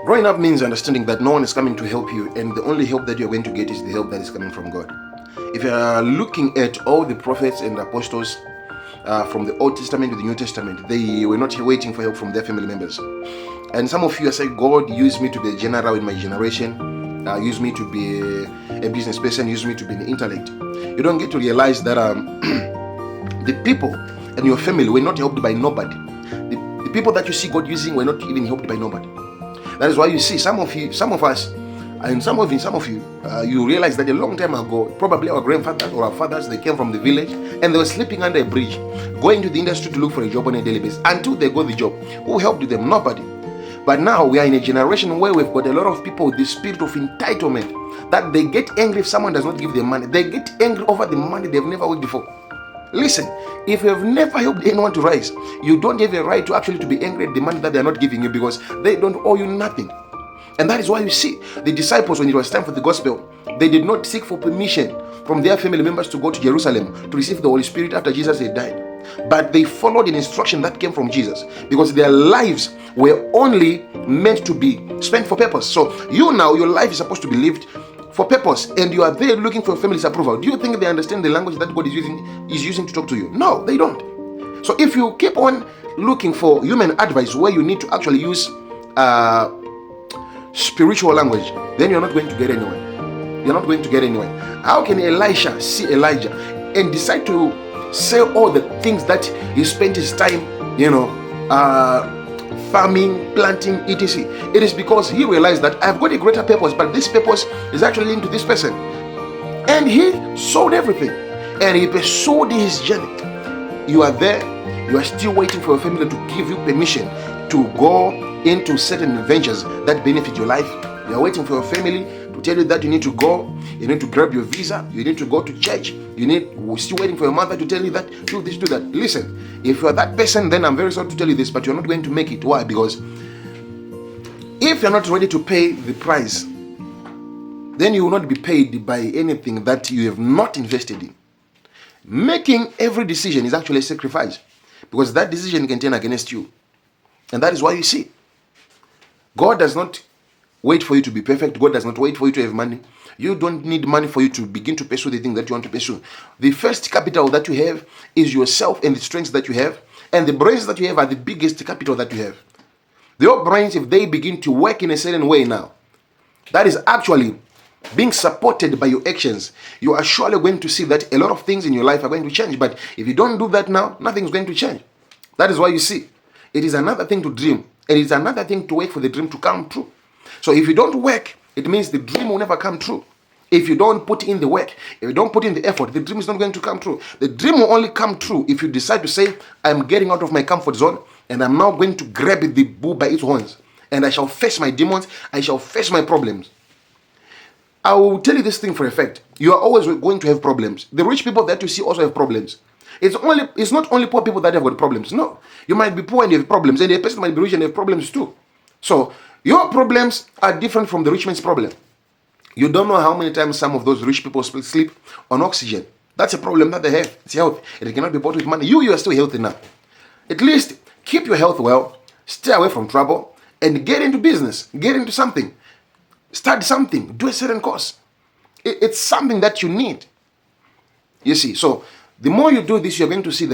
Growing up means understanding that no one is coming to help you, and the only help that you're going to get is the help that is coming from God. If you are looking at all the prophets and apostles from the Old Testament to the New Testament, they were not waiting for help from their family members. And some of you are saying, God used me to be a general in my generation, used me to be a business person, used me to be an intellect. You don't get to realize that the people and your family were not helped by nobody. The people that you see God using were not even helped by nobody. That is why you see some of us, and some of you, you realize that a long time ago, probably our grandfathers or our fathers, they came from the village and they were sleeping under a bridge, going to the industry to look for a job on a daily basis. Until they got the job, who helped them? Nobody. But now we are in a generation where we've got a lot of people with the spirit of entitlement, that they get angry if someone does not give them money. They get angry over the money they've never worked before. Listen, if you have never helped anyone to rise, you don't have a right to actually to be angry at the money that they are not giving you, because they don't owe you nothing. And that is why you see the disciples, when it was time for the gospel, they did not seek for permission from their family members to go to Jerusalem to receive the Holy Spirit after Jesus had died. But they followed an instruction that came from Jesus, because their lives were only meant to be spent for purpose. So you now, your life is supposed to be lived for purpose, and you are there looking for your family's approval. Do you think they understand the language that God is using to talk to you? No, they don't. So if you keep on looking for human advice where you need to actually use spiritual language, then you're not going to get anywhere. You're not going to get anywhere. How can Elisha see Elijah and decide to say all the things that he spent his time, farming, planting, etc.? It is because he realized that I've got a greater purpose, but this purpose is actually linked to this person. And he sold everything and he pursued his journey. You are there, you are still waiting for your family to give you permission to go into certain ventures that benefit your life. You are waiting for your family to tell you that you need to go, you need to grab your visa, you need to go to church, we're still waiting for your mother to tell you that, do this, do that. Listen, if you are that person, then I'm very sorry to tell you this, but you're not going to make it. Why? Because if you're not ready to pay the price, then you will not be paid by anything that you have not invested in. Making every decision is actually a sacrifice, because that decision can turn against you. And that is why you see, God does not wait for you to be perfect. God does not wait for you to have money. You don't need money for you to begin to pursue the thing that you want to pursue. The first capital that you have is yourself and the strengths that you have. And the brains that you have are the biggest capital that you have. Your brains, if they begin to work in a certain way now, that is actually being supported by your actions, you are surely going to see that a lot of things in your life are going to change. But if you don't do that now, nothing is going to change. That is why you see, it is another thing to dream, and it is another thing to wait for the dream to come true. So if you don't work, it means the dream will never come true. If you don't put in the work, if you don't put in the effort, the dream is not going to come true. The dream will only come true if you decide to say, I'm getting out of my comfort zone, and I'm now going to grab the bull by its horns, and I shall face my demons, I shall face my problems. I will tell you this thing for a fact. You are always going to have problems. The rich people that you see also have problems. It's not only poor people that have got problems. No. You might be poor and you have problems, and a person might be rich and have problems too. So your problems are different from the rich man's problem. You don't know how many times some of those rich people sleep on oxygen. That's a problem that they have. It's health. It cannot be bought with money. You are still healthy now. At least keep your health well, stay away from trouble, and get into business. Get into something. Start something. Do a certain course. It's something that you need. You see, so the more you do this, you're going to see that